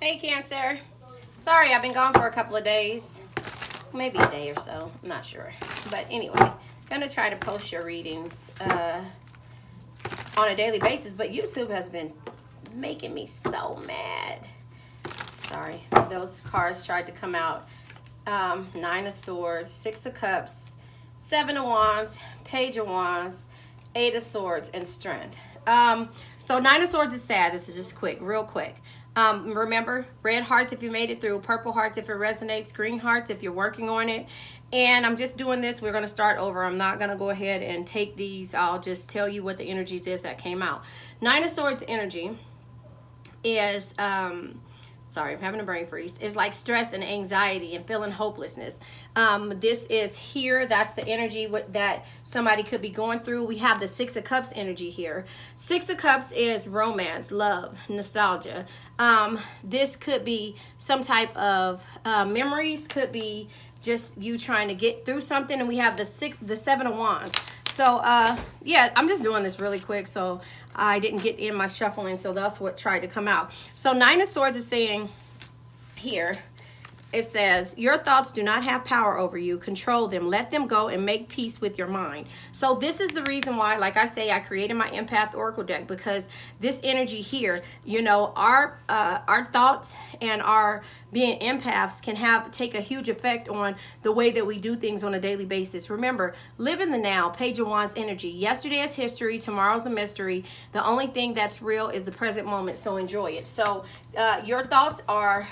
Hey Cancer. Sorry, I've been gone for a couple of days. Maybe a day or so. I'm not sure. But anyway, gonna try to post your readings on a daily basis. But YouTube has been making me so mad. Sorry. Those cards tried to come out. Nine of Swords, Six of Cups, Seven of Wands, Page of Wands, Eight of Swords, and Strength. So Nine of Swords is sad. This is just quick, real quick. Remember, red hearts if you made it through, purple hearts if it resonates, green hearts if you're working on it. And I'm just doing this. We're going to start over. I'm not going to go ahead and take these. I'll just tell you what the energies is that came out. Nine of Swords energy is... sorry, I'm having a brain freeze. It's like stress and anxiety and feeling hopelessness. This is here. That's the energy that somebody could be going through. We have the Six of Cups energy here. Six of Cups is romance, love, nostalgia. This could be some type of memories. Could be just you trying to get through something. And we have the Seven of Wands. So, yeah, I'm just doing this really quick, so I didn't get in my shuffling, so that's what tried to come out. So, Nine of Swords is saying here, it says, your thoughts do not have power over you. Control them. Let them go and make peace with your mind. So this is the reason why, like I say, I created my Empath Oracle deck, because this energy here, you know, our thoughts and our being empaths can take a huge effect on the way that we do things on a daily basis. Remember, live in the now. Page of Wands energy. Yesterday is history. Tomorrow's a mystery. The only thing that's real is the present moment. So enjoy it. So your thoughts are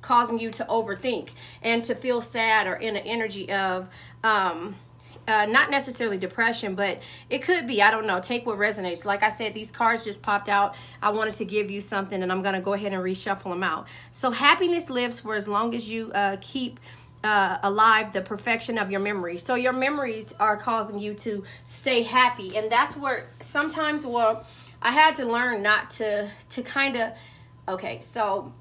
causing you to overthink and to feel sad or in an energy of not necessarily depression, but it could be, I don't know, take what resonates. Like I said, these cards just popped out. I wanted to give you something, and I'm going to go ahead and reshuffle them out. So happiness lives for as long as you keep alive the perfection of your memories. So your memories are causing you to stay happy, and that's where sometimes, well, I had to learn not to kind of, okay, so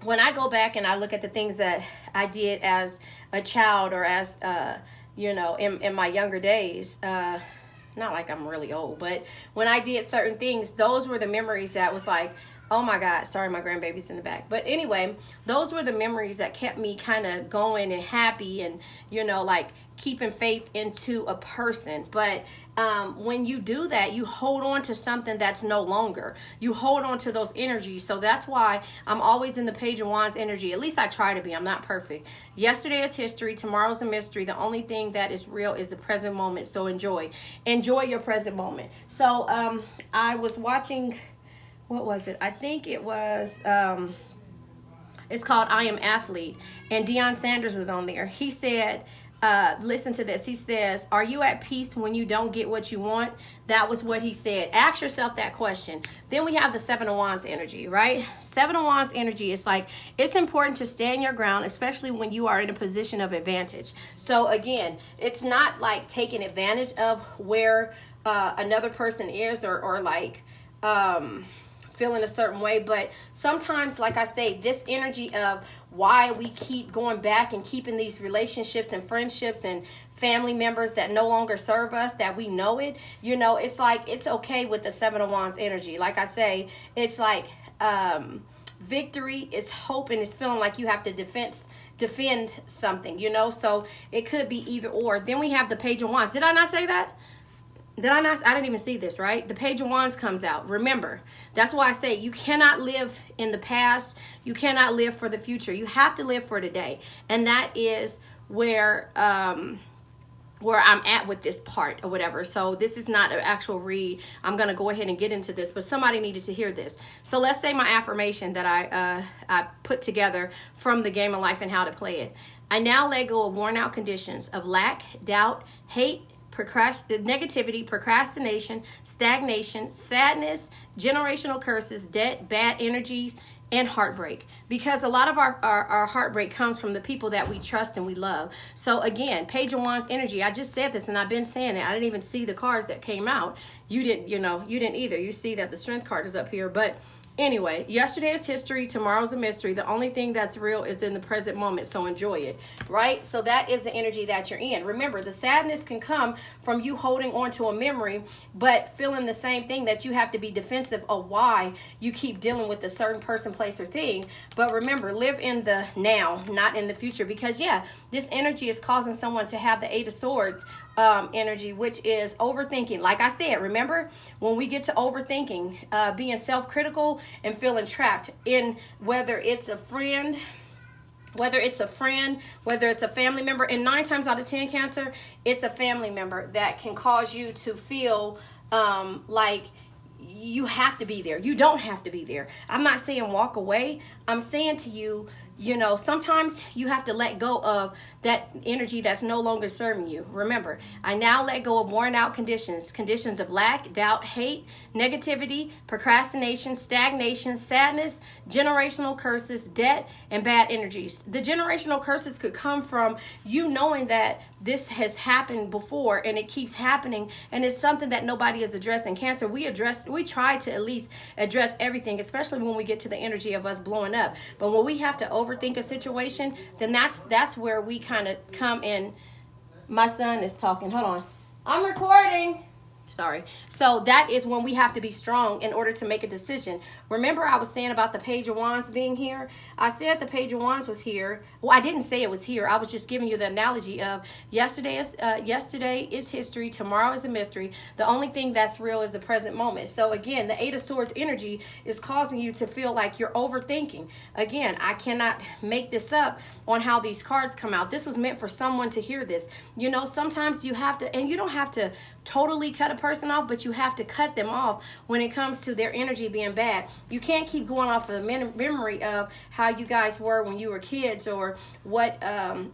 when I go back and I look at the things that I did as a child or as, you know, in my younger days, not like I'm really old, but when I did certain things, those were the memories that was like, oh my God, sorry, my grandbaby's in the back. But anyway, those were the memories that kept me kind of going and happy and, you know, like keeping faith into a person. But when you do that, you hold on to something that's no longer. You hold on to those energies. So that's why I'm always in the Page of Wands energy. At least I try to be. I'm not perfect. Yesterday is history. Tomorrow's a mystery. The only thing that is real is the present moment. So enjoy your present moment. So I was watching, what was it? I think it was, it's called I Am Athlete. And Deion Sanders was on there. He said, listen to this. He says, are you at peace when you don't get what you want? That was what he said. Ask yourself that question. Then we have the Seven of Wands energy, right? Seven of Wands energy is like, it's important to stand your ground, especially when you are in a position of advantage. So again, it's not like taking advantage of where another person is or like feeling a certain way, but sometimes, like I say, this energy of why we keep going back and keeping these relationships and friendships and family members that no longer serve us, that we know it, you know, it's like, it's okay with the Seven of Wands energy. Like I say, it's like victory is hope, and it's feeling like you have to defend something, you know, so it could be either or. Then we have the Page of Wands. Did I not say that? Did I not? I didn't even see this, right? The Page of Wands comes out. Remember, that's why I say you cannot live in the past. You cannot live for the future. You have to live for today. And that is where I'm at with this part or whatever. So this is not an actual read. I'm going to go ahead and get into this, but somebody needed to hear this. So let's say my affirmation that I put together from the Game of Life and How to Play It. I now let go of worn out conditions of lack, doubt, hate, negativity, procrastination, stagnation, sadness, generational curses, debt, bad energies, and heartbreak. Because a lot of our heartbreak comes from the people that we trust and we love. So again, Page of Wands energy. I just said this and I've been saying it. I didn't even see the cards that came out. You didn't, you know, you didn't either. You see that the Strength card is up here. But Anyway, yesterday is history, tomorrow's a mystery. The only thing that's real is in the present moment, so enjoy it, right? So that is the energy that you're in. Remember, the sadness can come from you holding on to a memory, but feeling the same thing, that you have to be defensive of why you keep dealing with a certain person, place, or thing. But remember, live in the now, not in the future, because yeah, this energy is causing someone to have the Eight of Swords energy, which is overthinking. Like I said, remember, when we get to overthinking, being self-critical and feeling trapped in whether it's a friend, whether it's a family member, and 9 times out of 10, Cancer, it's a family member that can cause you to feel like you have to be there. You don't have to be there. I'm not saying walk away. I'm saying to you, you know, sometimes you have to let go of that energy that's no longer serving you. Remember, I now let go of worn out conditions of lack, doubt, hate, negativity, procrastination, stagnation, sadness, generational curses, debt, and bad energies. The generational curses could come from you knowing that this has happened before and it keeps happening, and it's something that nobody is addressing. Cancer, we try to at least address everything, especially when we get to the energy of us blowing up. But when we have to overthink a situation, then that's where we kind of come in. My son is talking. Hold on. I'm recording. Sorry. So that is when we have to be strong in order to make a decision. Remember, I was saying about the Page of Wands being here? I said the Page of Wands was here. Well, I didn't say it was here. I was just giving you the analogy of yesterday is history. Tomorrow is a mystery. The only thing that's real is the present moment. So again, the Eight of Swords energy is causing you to feel like you're overthinking. Again, I cannot make this up on how these cards come out. This was meant for someone to hear this. You know, sometimes you have to, and you don't have to totally cut a person off, but you have to cut them off when it comes to their energy being bad. You can't keep going off of the memory of how you guys were when you were kids, or what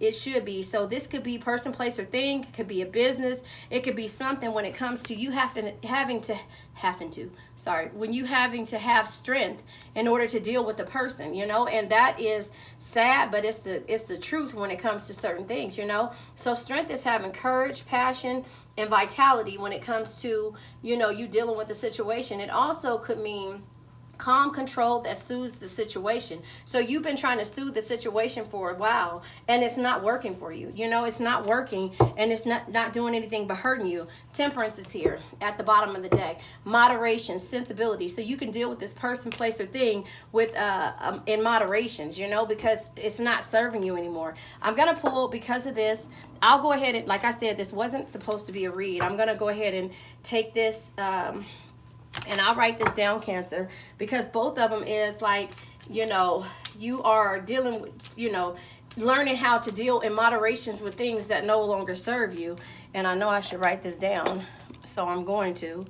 it should be. So this could be person, place, or thing. It could be a business. It could be something when it comes to you having to have strength in order to deal with the person, you know, and that is sad, but it's the truth when it comes to certain things, you know. So strength is having courage, passion, and vitality when it comes to, you know, you dealing with the situation. It also could mean calm control that soothes the situation. So you've been trying to soothe the situation for a while, and it's not working for you. You know, it's not working, and it's not doing anything but hurting you. Temperance is here at the bottom of the deck. Moderation, sensibility. So you can deal with this person, place, or thing with in moderations, you know, because it's not serving you anymore. I'm going to pull, because of this, I'll go ahead and, like I said, this wasn't supposed to be a read. I'm going to go ahead and take this and I'll write this down, Cancer, because both of them is like, you know, you are dealing with, you know, learning how to deal in moderations with things that no longer serve you. And I know I should write this down, so I'm going to.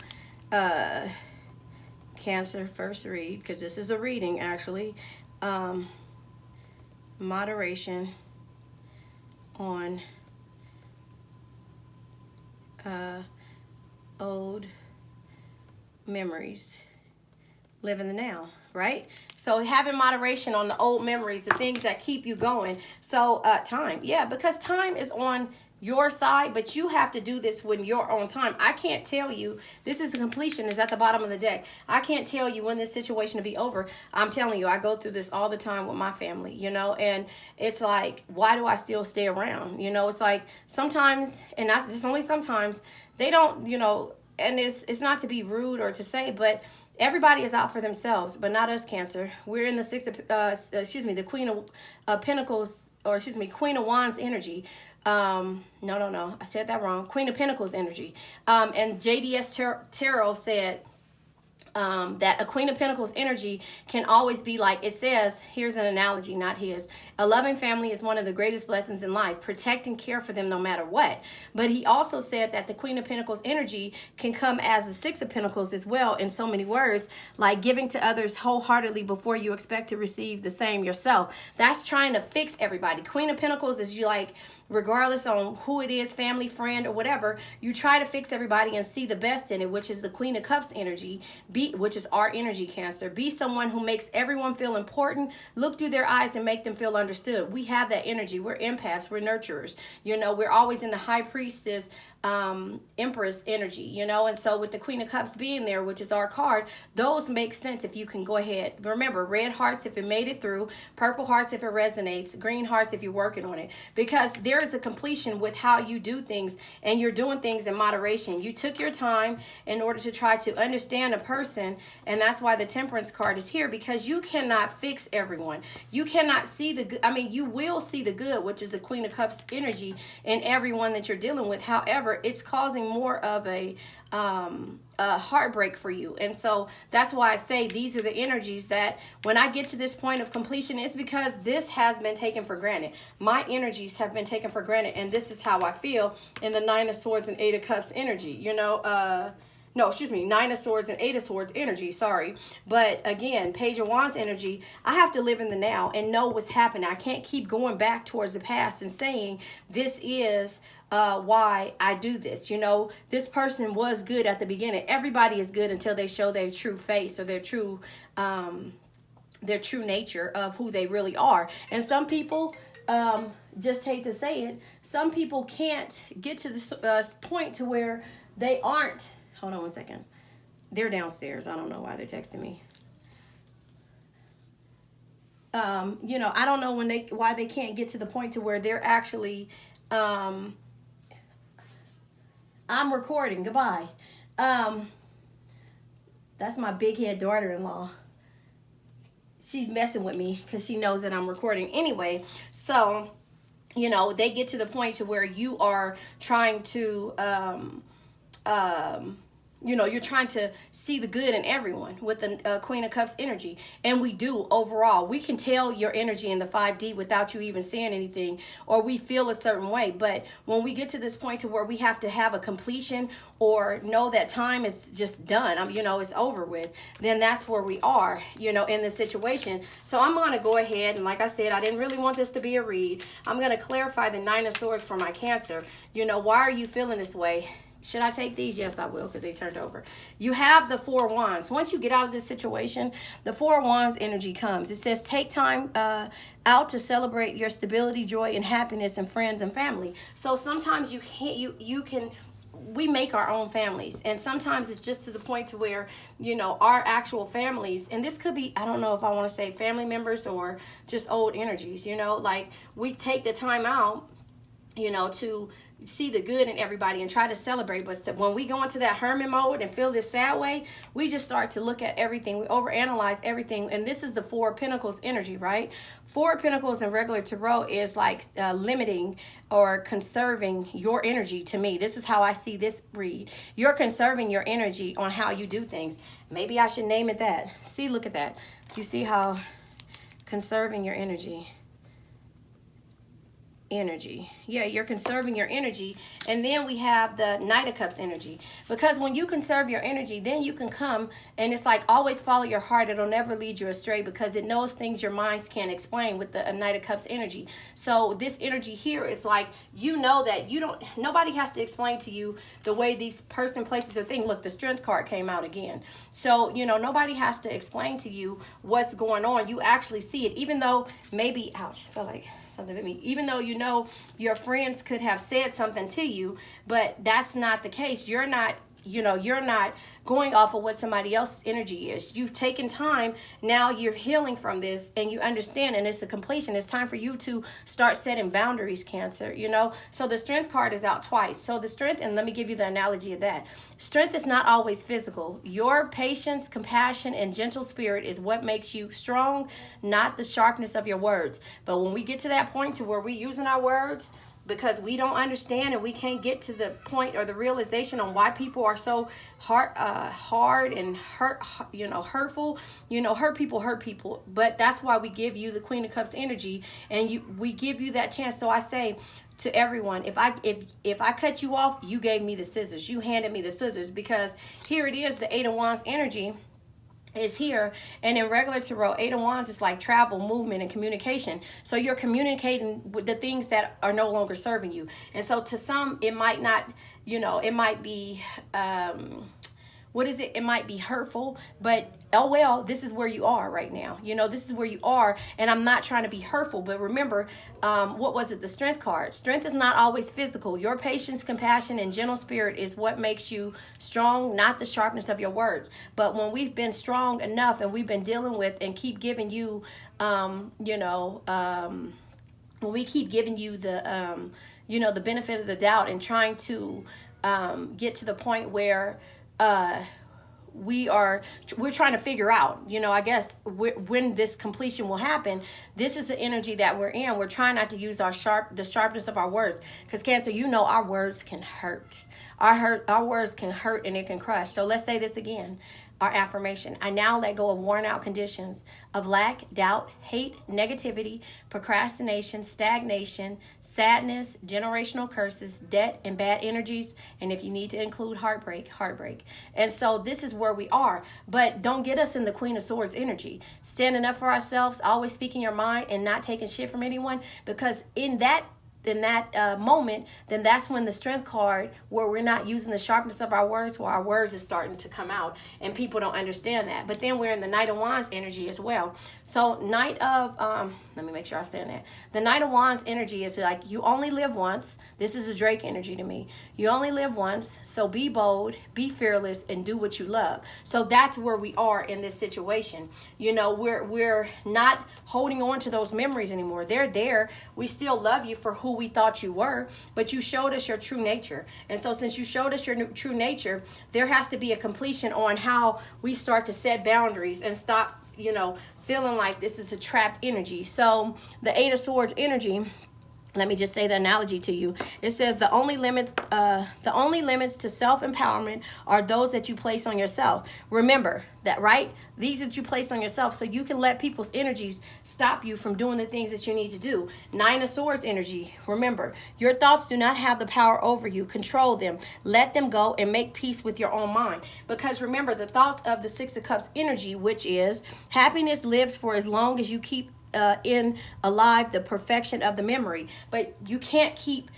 Cancer, first read, because this is a reading, actually. Moderation on old memories. Live in the now, right? So having moderation on the old memories, the things that keep you going. So time, yeah, because time is on your side, but you have to do this when you're on time. I can't tell you, this is the completion, is at the bottom of the deck. I can't tell you when this situation will be over. I'm telling you, I go through this all the time with my family, you know, and it's like, why do I still stay around? You know, it's like sometimes, and that's just only sometimes, they don't, you know, and it's not to be rude or to say, but everybody is out for themselves, but not us, Cancer. We're in the the Queen of Pentacles, or Queen of Wands energy. No, I said that wrong. Queen of Pentacles energy. And JDS Tarot said that a Queen of Pentacles energy can always be like, it says, here's an analogy, not his. A loving family is one of the greatest blessings in life. Protect and care for them no matter what. But he also said that the Queen of Pentacles energy can come as the Six of Pentacles as well, in so many words, like giving to others wholeheartedly before you expect to receive the same yourself. That's trying to fix everybody. Queen of Pentacles is you like, regardless on who it is, family, friend, or whatever, you try to fix everybody and see the best in it, which is the Queen of Cups energy, which is our energy, Cancer. Be someone who makes everyone feel important. Look through their eyes and make them feel understood. We have that energy. We're empaths. We're nurturers. You know, we're always in the High Priestess, Empress energy, you know, and so with the Queen of Cups being there, which is our card, those make sense if you can go ahead. Remember, red hearts if it made it through, purple hearts if it resonates, green hearts if you're working on it, because there is a completion with how you do things, and you're doing things in moderation. You took your time in order to try to understand a person, and that's why the Temperance card is here, because you cannot fix everyone. You cannot see the good. I mean, you will see the good, which is the Queen of Cups energy, in everyone that you're dealing with. However, it's causing more of a heartbreak for you. And so that's why I say these are the energies that when I get to this point of completion, it's because this has been taken for granted. My energies have been taken for granted, and this is how I feel in the Nine of Swords and Eight of Cups energy. You know, no, excuse me, Nine of Swords and Eight of Swords energy, sorry. But again, Page of Wands energy, I have to live in the now and know what's happening. I can't keep going back towards the past and saying this is why I do this. You know, this person was good at the beginning. Everybody is good until they show their true face or their true nature of who they really are. And some people, just hate to say it, some people can't get to this point to where they aren't. Hold on one second. They're downstairs. I don't know why they're texting me. You know, I don't know why they can't get to the point to where they're actually, I'm recording. Goodbye. That's my big head daughter-in-law. She's messing with me because she knows that I'm recording anyway. So, you know, they get to the point to where you are trying to, you know, you're trying to see the good in everyone with the Queen of Cups energy. And we do overall. We can tell your energy in the 5D without you even saying anything, or we feel a certain way. But when we get to this point to where we have to have a completion or know that time is just done, you know, it's over with, then that's where we are, you know, in the situation. So I'm going to go ahead, and like I said, I didn't really want this to be a read. I'm going to clarify the Nine of Swords for my Cancer. You know, why are you feeling this way? Should I take these? Yes, I will, because they turned over. You have the Four of Wands. Once you get out of this situation, the Four of Wands energy comes. It says take time out to celebrate your stability, joy, and happiness and friends and family. So sometimes we make our own families, and sometimes it's just to the point to where, you know, our actual families, and this could be, I don't know if I want to say family members or just old energies, you know, like we take the time out, you know, to see the good in everybody and try to celebrate. But when we go into that hermit mode and feel this sad way, we just start to look at everything. We overanalyze everything. And this is the Four of Pentacles energy, right? Four of Pentacles in regular tarot is like limiting or conserving your energy to me. This is how I see this read. You're conserving your energy on how you do things. Maybe I should name it that. See, look at that. You see how conserving your energy. Yeah, you're conserving your energy. And then we have the Knight of Cups energy, because when you conserve your energy, then you can come, and it's like always follow your heart. It'll never lead you astray because it knows things your minds can't explain with the Knight of Cups energy. So this energy here is like, you know that nobody has to explain to you the way these person, places, or thing. Look, the Strength card came out again. So, you know, nobody has to explain to you what's going on. You actually see it, even though maybe, ouch, I feel like something with me, even though, you know, your friends could have said something to you, but that's not the case. You're not, you know, you're not going off of what somebody else's energy is. You've taken time. Now you're healing from this, and you understand, and it's a completion. It's time for you to start setting boundaries, Cancer, you know. So the Strength card is out twice. So the Strength, and let me give you the analogy of that. Strength is not always physical. Your patience, compassion, and gentle spirit is what makes you strong, not the sharpness of your words. But when we get to that point to where we're using our words because we don't understand, and we can't get to the point or the realization on why people are so hard and hurtful. You know, hurt people. But that's why we give you the Queen of Cups energy, and we give you that chance. So I say to everyone, if I cut you off, you gave me the scissors. You handed me the scissors, because here it is, the Eight of Wands energy. is here. And in regular tarot, Eight of Wands is like travel, movement, and communication. So you're communicating with the things that are no longer serving you. And so to some, it might not, it might be it might be hurtful, but oh well, this is where you are right now. This is where you are, and I'm not trying to be hurtful, but remember, what was it? The Strength card. Strength is not always physical. Your patience, compassion, and gentle spirit is what makes you strong, not the sharpness of your words. But when we've been strong enough and we've been dealing with and keep giving you, when we keep giving you the, the benefit of the doubt and trying to get to the point where we're trying to figure out, I guess when this completion will happen. This is the energy that we're in. We're trying not to use the sharpness of our words, because Cancer, our words can hurt. Our words can hurt and it can crush. So let's say this again. Our affirmation: I now let go of worn out conditions of lack, doubt, hate, negativity, procrastination, stagnation, sadness, generational curses, debt, and bad energies. And if you need to include heartbreak. And so this is where we are. But don't get us in the Queen of Swords energy. Standing up for ourselves, always speaking your mind, and not taking shit from anyone. Because in that moment, then that's when the Strength card, where we're not using the sharpness of our words, where our words is starting to come out, and people don't understand that. But then we're in the Knight of Wands energy as well. So Knight of let me make sure I say that. The Knight of Wands energy is like, you only live once. This is a Drake energy to me. You only live once, so be bold, be fearless, and do what you love. So that's where we are in this situation. We're not holding on to those memories anymore. They're there. We still love you for who we thought you were, but you showed us your true nature. And so since you showed us your true nature, there has to be a completion on how we start to set boundaries and stop, feeling like this is a trapped energy. So the Eight of Swords energy, let me just say the analogy to you. It says the only limits to self-empowerment are those that you place on yourself. Remember that, right? These that you place on yourself, so you can let people's energies stop you from doing the things that you need to do. Nine of Swords energy. Remember, your thoughts do not have the power over you. Control them. Let them go and make peace with your own mind. Because remember, the thoughts of the Six of Cups energy, which is happiness lives for as long as you keep alive the perfection of the memory. But you can't keep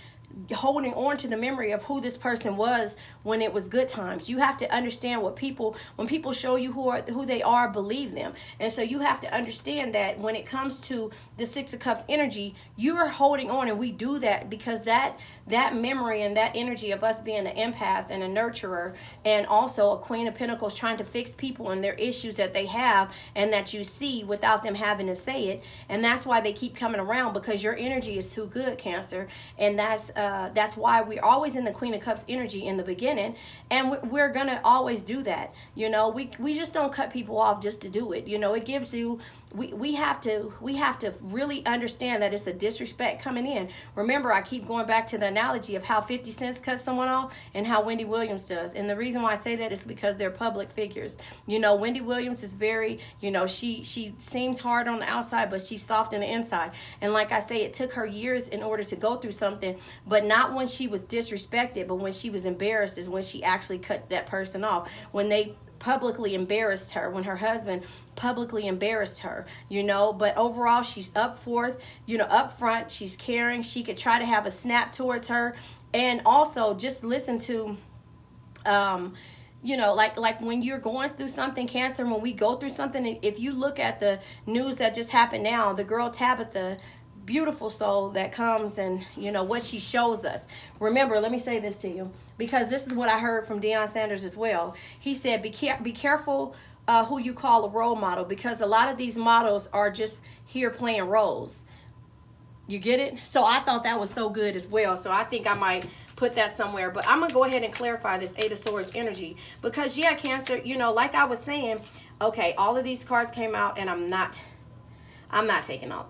holding on to the memory of who this person was when it was good times. You have to understand when people show you who they are, believe them. And so you have to understand that when it comes to the Six of Cups energy, you are holding on, and we do that because that memory and that energy of us being an empath and a nurturer, and also a Queen of Pentacles trying to fix people and their issues that they have and that you see without them having to say it. And that's why they keep coming around, because your energy is too good, Cancer. And that's why we're always in the Queen of Cups energy in the beginning, and we're gonna always do that. We just don't cut people off just to do it. It gives you, we have to really understand that it's a disrespect coming in. Remember, I keep going back to the analogy of how 50 Cent cuts someone off and how Wendy Williams does. And the reason why I say that is because they're public figures. Wendy Williams is very, she seems hard on the outside, but she's soft on the inside. And like I say, it took her years in order to go through something, but not when she was disrespected, but when she was embarrassed is when she actually cut that person off. When they publicly embarrassed her, when her husband publicly embarrassed her, but overall she's up front, she's caring, she could try to have a snap towards her. And also just listen to like when you're going through something, Cancer, when we go through something, if you look at the news that just happened now, the girl Tabitha, beautiful soul that comes and what she shows us. Remember, let me say this to you, because this is what I heard from Deion Sanders as well. He said, be careful who you call a role model, because a lot of these models are just here playing roles. You get it? So I thought that was so good as well. So I think I might put that somewhere. But I'm going to go ahead and clarify this Eight of Swords energy, because yeah, Cancer, like I was saying, okay, all of these cards came out and I'm not taking off.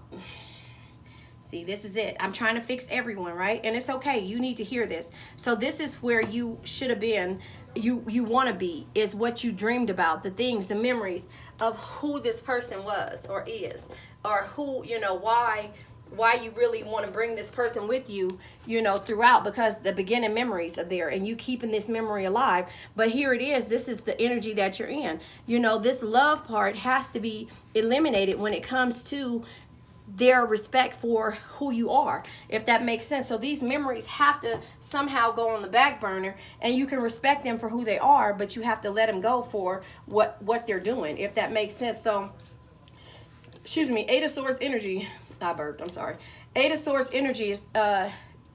See, this is it. I'm trying to fix everyone, right? And it's okay. You need to hear this. So this is where you should have been, you want to be, is what you dreamed about, the things, the memories of who this person was or is, or who, why why you really want to bring this person with you, you know, throughout, because the beginning memories are there and you keeping this memory alive. But here it is. This is the energy that you're in. You know, this love part has to be eliminated when it comes to their respect for who you are, if that makes sense. So these memories have to somehow go on the back burner, and you can respect them for who they are, but you have to let them go for what they're doing, if that makes sense. So, excuse me, Eight of Swords energy. I burped, I'm sorry. Eight of Swords energy is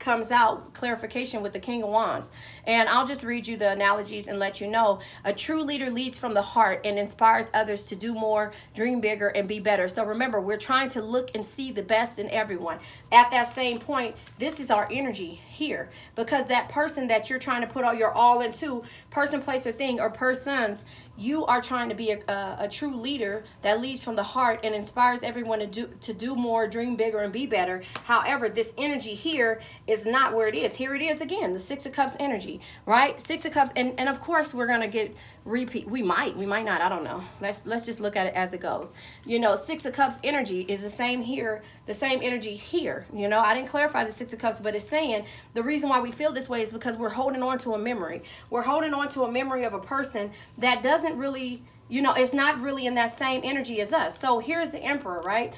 comes out clarification with the King of Wands. And I'll just read you the analogies and let you know. A true leader leads from the heart and inspires others to do more, dream bigger, and be better. So remember, we're trying to look and see the best in everyone. At that same point, this is our energy here, because that person that you're trying to put all your all into, person, place, or thing, or persons, you are trying to be a true leader that leads from the heart and inspires everyone to do more, dream bigger, and be better. However, this energy here is not where it is. Here it is again, the Six of Cups energy, right? Six of Cups, and of course we're gonna get repeat. We might not. I don't know. Let's just look at it as it goes. You know, Six of Cups energy is the same here, the same energy here. You know, I didn't clarify the Six of Cups, but it's saying the reason why we feel this way is because we're holding on to a memory. We're holding on to a memory of a person that doesn't really, you know, it's not really in that same energy as us. So here's the Emperor, right?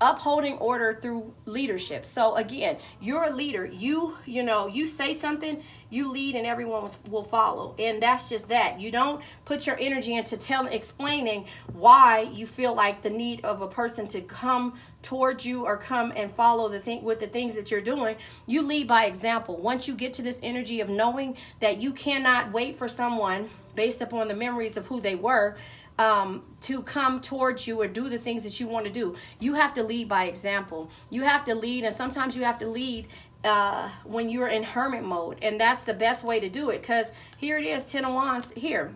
Upholding order through leadership. So again, you're a leader. You know, you say something, you lead, and everyone will follow. And that's just that. You don't put your energy into explaining why you feel like the need of a person to come towards you or come and follow the things that you're doing. You lead by example. Once you get to this energy of knowing that you cannot wait for someone based upon the memories of who they were, to come towards you or do the things that you want to do. You have to lead by example. You have to lead, and sometimes you have to lead when you're in hermit mode, and that's the best way to do it, because here it is, Ten of Wands here.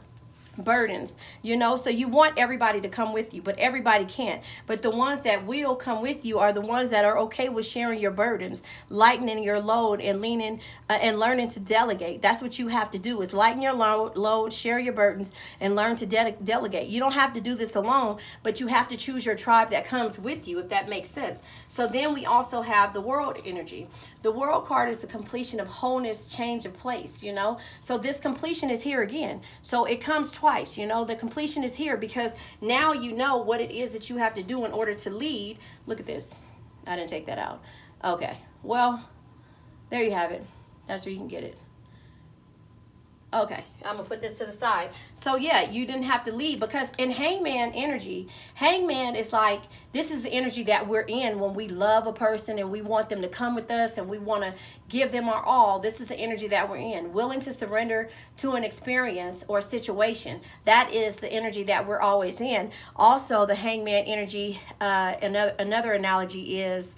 Burdens, you know, so you want everybody to come with you, but everybody can't. But the ones that will come with you are the ones that are okay with sharing your burdens, lightening your load, and leaning and learning to delegate. That's what you have to do, is lighten your load, share your burdens, and learn to delegate. You don't have to do this alone, but you have to choose your tribe that comes with you, if that makes sense. So then we also have the World energy. The World card is the completion of wholeness, change of place, you know. So this completion is here again. So it comes twice, you know. The completion is here because now you know what it is that you have to do in order to lead. Look at this. I didn't take that out. Okay. Well, there you have it. That's where you can get it. Okay, I'm gonna put this to the side. So yeah, you didn't have to lead, because in Hangman energy, Hangman is like, this is the energy that we're in when we love a person and we want them to come with us and we want to give them our all. This is the energy that we're in, willing to surrender to an experience or situation. That is the energy that we're always in. Also, the Hangman energy, another analogy is,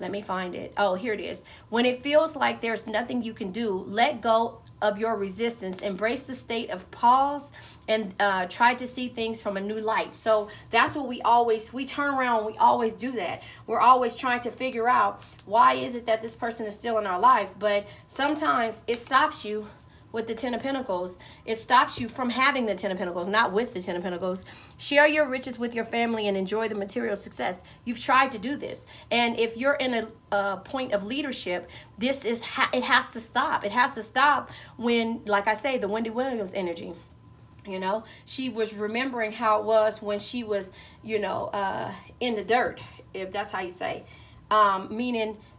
let me find it. Oh, here it is. When it feels like there's nothing you can do, let go of your resistance, embrace the state of pause, and try to see things from a new light. So that's what we turn around, we always do that. We're always trying to figure out, why is it that this person is still in our life? But sometimes it stops you with the Ten of Pentacles. It stops you from having the Ten of Pentacles, not with the Ten of Pentacles. Share your riches with your family and enjoy the material success. You've tried to do this. And if you're in a point of leadership, this is it has to stop. It has to stop when, like I say, the Wendy Williams energy. You know, she was remembering how it was when she was, you know, in the dirt, if that's how you say.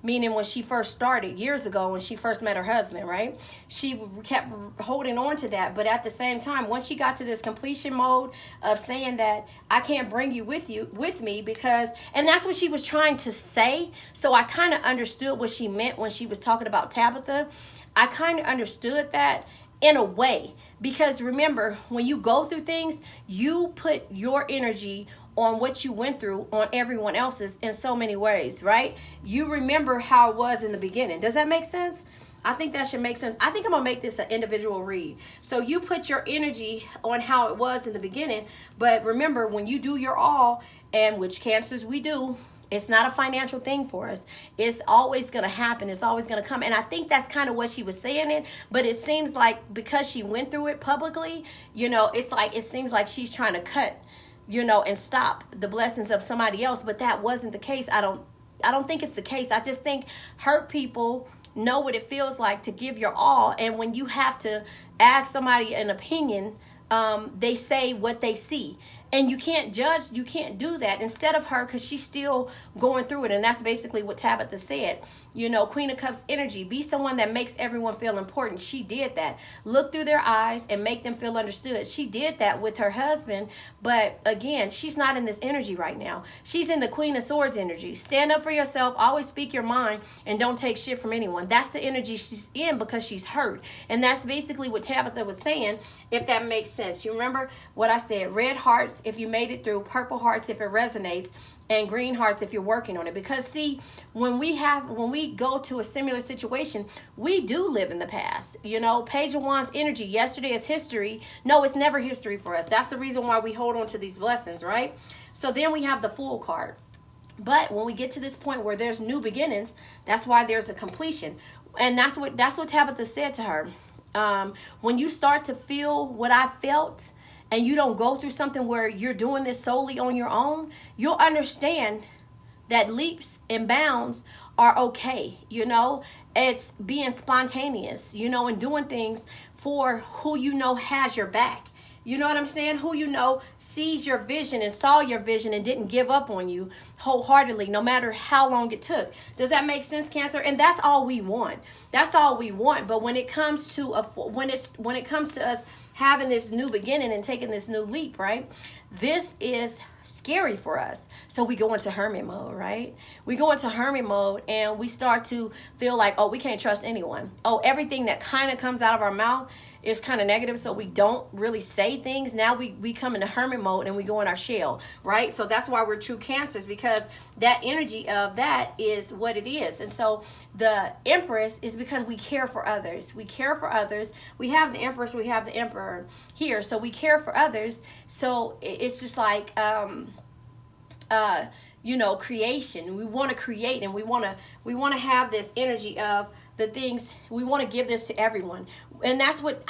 Meaning when she first started years ago, when she first met her husband, right? She kept holding on to that, but at the same time, once she got to this completion mode of saying that I can't bring you with me because, and that's what she was trying to say. So I kind of understood what she meant when she was talking about Tabitha. I kind of understood that in a way, because remember, when you go through things, you put your energy on what you went through on everyone else's in so many ways, right? You remember how it was in the beginning. Does that make sense? I think that should make sense. I think I'm gonna make this an individual read. So you put your energy on how it was in the beginning, but remember, when you do your all, and which Cancers we do, it's not a financial thing for us. It's always going to happen. It's always going to come. And I think that's kind of what she was saying it. But it seems like because she went through it publicly, you know, it's like, it seems like she's trying to cut, you know, and stop the blessings of somebody else. But that wasn't the case. I don't I don't think it's the case. I just think hurt people know what it feels like to give your all, and when you have to ask somebody an opinion, they say what they see. And you can't judge, you can't do that. Instead of her, because she's still going through it, and that's basically what Tabitha said. You know, Queen of Cups energy, be someone that makes everyone feel important. She did that. Look through their eyes and make them feel understood. She did that with her husband, but again, she's not in this energy right now. She's in the Queen of Swords energy. Stand up for yourself, always speak your mind, and don't take shit from anyone. That's the energy she's in because she's hurt. And that's basically what Tabitha was saying, if that makes sense. You remember what I said, red hearts if you made it through, purple hearts if it resonates, and green hearts if you're working on it. Because see, when we go to a similar situation, we do live in the past. You know, Page of Wands energy, yesterday is history. No, it's never history for us. That's the reason why we hold on to these blessings, right? So then we have the Fool card. But when we get to this point where there's new beginnings, that's why there's a completion. And that's what Tabitha said to her. When you start to feel what I felt, and you don't go through something where you're doing this solely on your own, you'll understand that leaps and bounds are okay. You know, it's being spontaneous, you know, and doing things for who you know has your back. You know what I'm saying? Who you know sees your vision and saw your vision and didn't give up on you wholeheartedly, no matter how long it took. Does that make sense, Cancer? And that's all we want. That's all we want. But when it comes to when it comes to us having this new beginning and taking this new leap, right? This is scary for us. So we go into hermit mode, right? We go into hermit mode and we start to feel like, oh, we can't trust anyone. Oh, everything that kind of comes out of our mouth is kind of negative, so we don't really say things. Now we come into hermit mode and we go in our shell, right? So that's why we're true Cancers, because that energy of that is what it is. And so the Empress is because we care for others. We care for others. We have the Empress, we have the Emperor here. So we care for others. So it's just like, you know, creation. We want to create, and we want to have this energy of the things we want to give this to everyone. And that's what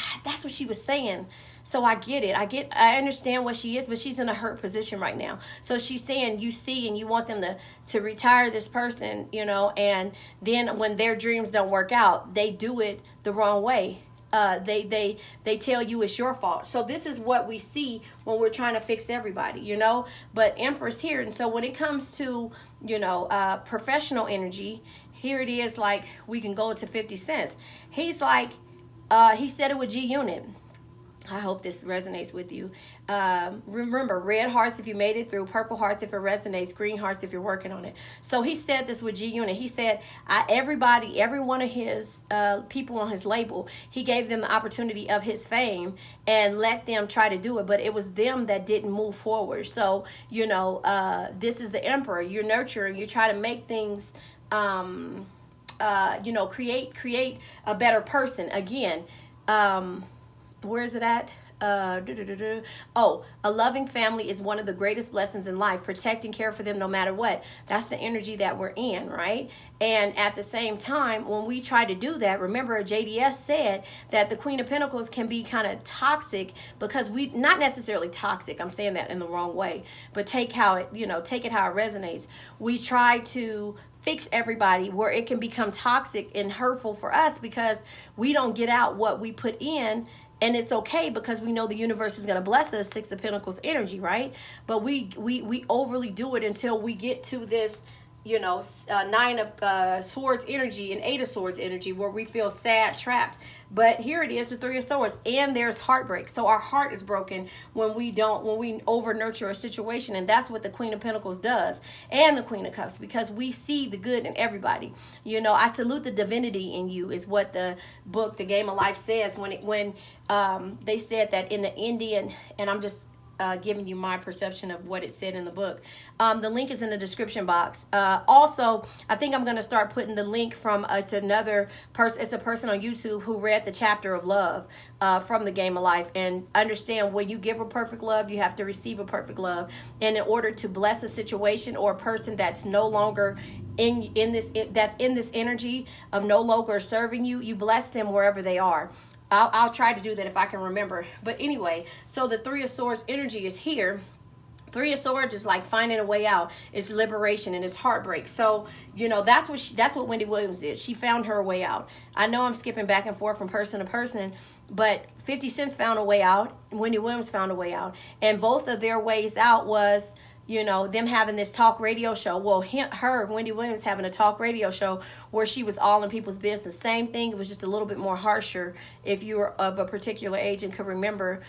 she was saying. So I get it. I understand what she is, but she's in a hurt position right now. So she's saying you see and you want them to retire this person, you know, and then when their dreams don't work out, they do it the wrong way. They tell you it's your fault. So this is what we see when we're trying to fix everybody, you know. But Empress here, and so when it comes to, you know, professional energy, here it is. Like, we can go to 50 cents. He's like, he said it with G Unit. I hope this resonates with you. Remember, red hearts if you made it through, purple hearts if it resonates, green hearts if you're working on it. So he said this with G Unit. He said, every one of his people on his label, he gave them the opportunity of his fame and let them try to do it, but it was them that didn't move forward. So, you know, this is the Emperor. You're nurturing. You try to make things, you know, create a better person. Again, where is it at? Oh, a loving family is one of the greatest blessings in life. Protect and care for them no matter what. That's the energy that we're in, right? And at the same time, when we try to do that, remember JDS said that the Queen of Pentacles can be kind of toxic, because not necessarily toxic, I'm saying that in the wrong way, but take it how it resonates. We try to fix everybody where it can become toxic and hurtful for us because we don't get out what we put in. And it's okay because we know the universe is going to bless us, Six of Pentacles energy, right? But we overly do it until we get to this, you know, Nine of Swords energy and Eight of Swords energy where we feel sad, trapped. But here it is, the Three of Swords, and there's heartbreak. So our heart is broken when we over nurture a situation, and that's what the Queen of Pentacles does, and the Queen of Cups, because we see the good in everybody. You know, I salute the divinity in you is what the book, The Game of Life, says when they said that in the Indian, and I'm just giving you my perception of what it said in the book. The link is in the description box. Also, I think I'm going to start putting the link from to another person. It's a person on YouTube who read the chapter of love from The Game of Life, and understand when you give a perfect love, you have to receive a perfect love. And in order to bless a situation or a person that's no longer in this energy of no longer serving you, you bless them wherever they are. I'll try to do that if I can remember. But anyway, so the Three of Swords energy is here Three of Swords is like finding a way out. It's liberation and it's heartbreak. So, that's what Wendy Williams did. She found her way out. I know I'm skipping back and forth from person to person, but 50 Cent found a way out. Wendy Williams found a way out. And both of their ways out was, them having this talk radio show. Well, Wendy Williams having a talk radio show where she was all in people's business. Same thing. It was just a little bit more harsher. If you were of a particular age and could remember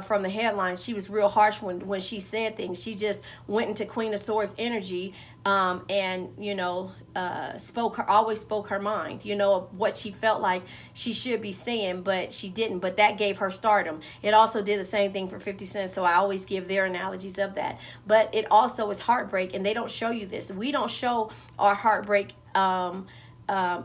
from the headlines, she was real harsh when she said things. She just went into Queen of Swords energy and always spoke her mind, what she felt like she should be saying, but she didn't. But that gave her stardom. It also did the same thing for 50 Cent, so I always give their analogies of that. But it also is heartbreak, and they don't show you this. We don't show our heartbreak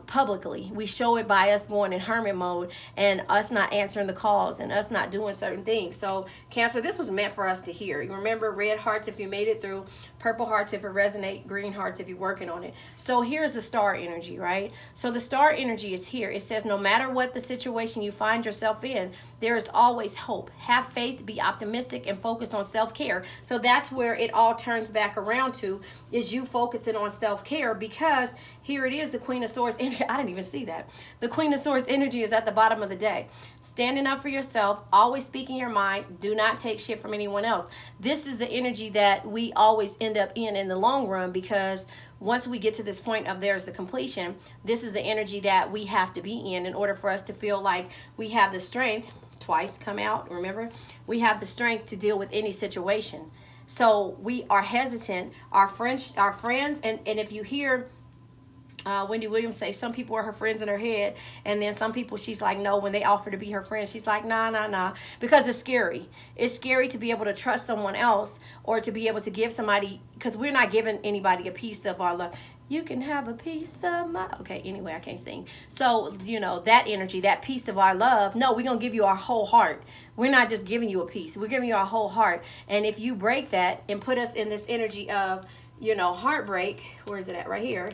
publicly. We show it by us going in hermit mode and us not answering the calls and us not doing certain things. So Cancer, this was meant for us to hear. You remember, red hearts if you made it through, purple hearts if it resonate, green hearts if you're working on it. So here's the star energy, right? So the star energy is here. It says no matter what the situation you find yourself in, there is always hope. Have faith, be optimistic, and focus on self-care. So that's where it all turns back around to, is you focusing on self-care, because here it is, the Queen of Swords energy. I didn't even see that. The Queen of Swords energy is at the bottom of the deck. Standing up for yourself, always speaking your mind, do not take shit from anyone else. This is the energy that we always end up in the long run, because once we get to this point of there's a completion, this is the energy that we have to be in order for us to feel like we have the strength. Twice come out, remember? We have the strength to deal with any situation. So we are hesitant. Our friends, and if you hear Wendy Williams say some people are her friends in her head, and then some people she's like, no, when they offer to be her friend, she's like, nah, because it's scary. It's scary to be able to trust someone else, or to be able to give somebody, because we're not giving anybody a piece of our love. You can have a piece of my, okay, anyway, I can't sing. So, that energy, that piece of our love, no, we're going to give you our whole heart. We're not just giving you a piece. We're giving you our whole heart. And if you break that and put us in this energy of, heartbreak, where is it at? Right here.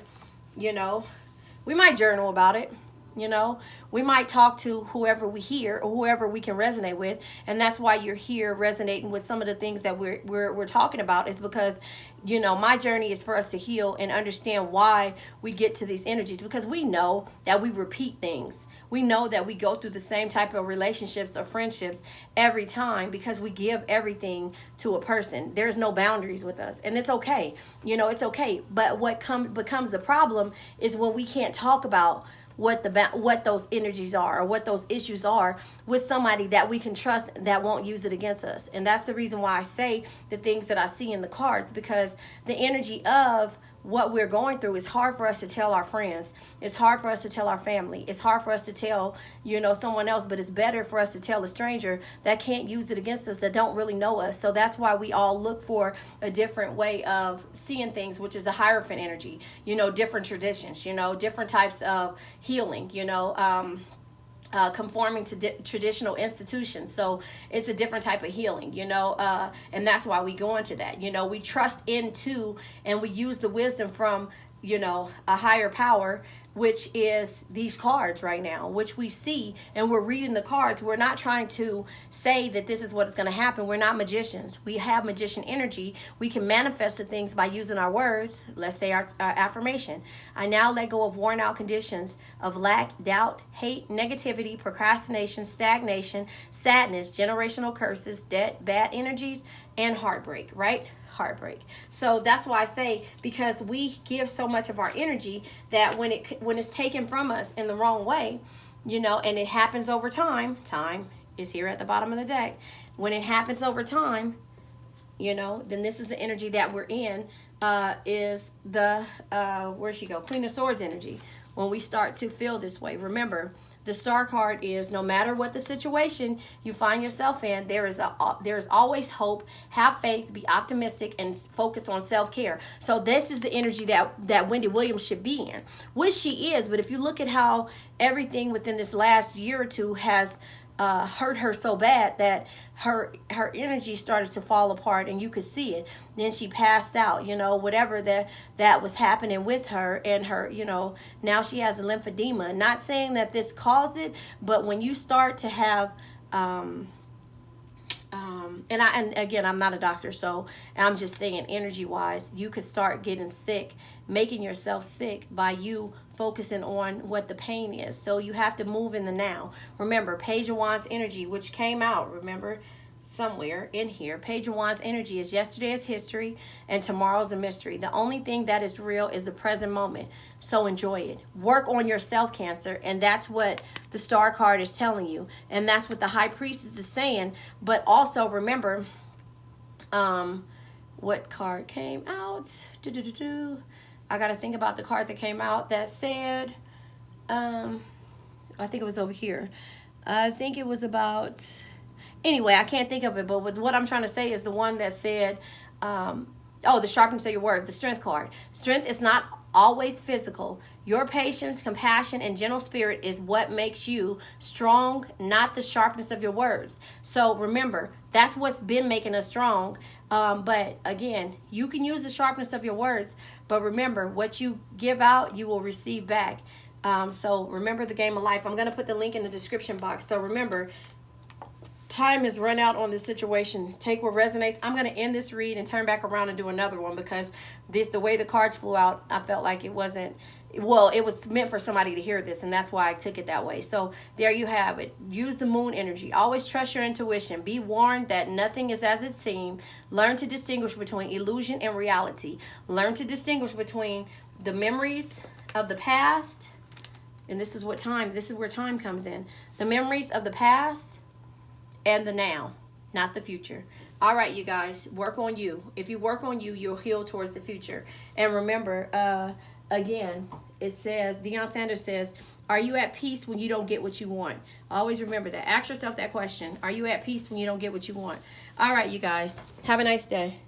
We might journal about it. We might talk to whoever we hear or whoever we can resonate with, and that's why you're here resonating with some of the things that we're talking about, is because my journey is for us to heal and understand why we get to these energies, because we know that we repeat things. We know that we go through the same type of relationships or friendships every time, because we give everything to a person. There's no boundaries with us, and it's okay. It's okay. But what becomes the problem is when we can't talk about what those energies are, or what those issues are, with somebody that we can trust that won't use it against us. And that's the reason why I say the things that I see in the cards, because the energy of what we're going through is hard for us to tell our friends. It's hard for us to tell our family. It's hard for us to tell, someone else, but it's better for us to tell a stranger that can't use it against us, that don't really know us. So that's why we all look for a different way of seeing things, which is the Hierophant energy, different traditions, different types of healing, conforming to traditional institutions. So it's a different type of healing, and that's why we go into that. We trust into and we use the wisdom from, a higher power, which is these cards right now, which we see, and we're reading the cards. We're not trying to say that this is what is going to happen. We're not magicians. We have magician energy. We can manifest the things by using our words. Let's say our affirmation. I now let go of worn out conditions of lack, doubt, hate, negativity, procrastination, stagnation, sadness, generational curses, debt, bad energies, and heartbreak, right? Heartbreak. So that's why I say, because we give so much of our energy that when it's taken from us in the wrong way, and it happens over time is here at the bottom of the deck. When it happens over time, then this is the energy that we're in, is the where'd she go? Queen of Swords energy. When we start to feel this way, remember, the star card is no matter what the situation you find yourself in, there is always hope. Have faith, be optimistic, and focus on self-care. So this is the energy that Wendy Williams should be in, which she is. But if you look at how everything within this last year or two has hurt her so bad that her energy started to fall apart, and you could see it. Then she passed out, whatever that was happening with her, and her, now she has a lymphedema. Not saying that this caused it, but when you start to have And again, I'm not a doctor, so I'm just saying, energy wise, you could start getting sick, making yourself sick by you focusing on what the pain is. So you have to move in the now. Remember, Page of Wands energy, which came out, remember, somewhere in here. Page of Wands energy is yesterday is history and tomorrow's a mystery. The only thing that is real is the present moment. So enjoy it. Work on yourself, Cancer, and that's what the Star card is telling you, and that's what the High Priestess is saying. But also remember, what card came out? I gotta think about the card that came out that said, I think it was over here. I think it was about, anyway, I can't think of it, but what I'm trying to say is the one that said, the sharpness of your word, the Strength card. Strength is not always physical. Your patience, compassion, and gentle spirit is what makes you strong, not the sharpness of your words. So remember, that's what's been making us strong. But again, you can use the sharpness of your words, but remember, what you give out, you will receive back. So remember the game of life. I'm going to put the link in the description box. So remember, time is run out on this situation. Take what resonates. I'm going to end this read and turn back around and do another one, because the way the cards flew out, I felt like it wasn't, well, it was meant for somebody to hear this, and that's why I took it that way. So there you have it. Use the moon energy. Always trust your intuition. Be warned that nothing is as it seems. Learn to distinguish between illusion and reality. Learn to distinguish between the memories of the past, and this is where time comes in. The memories of the past and the now, not the future. All right, you guys, work on you. If you work on you, you'll heal towards the future. And remember, again, it says, Deion Sanders says, are you at peace when you don't get what you want? Always remember that. Ask yourself that question. Are you at peace when you don't get what you want? All right, you guys, have a nice day.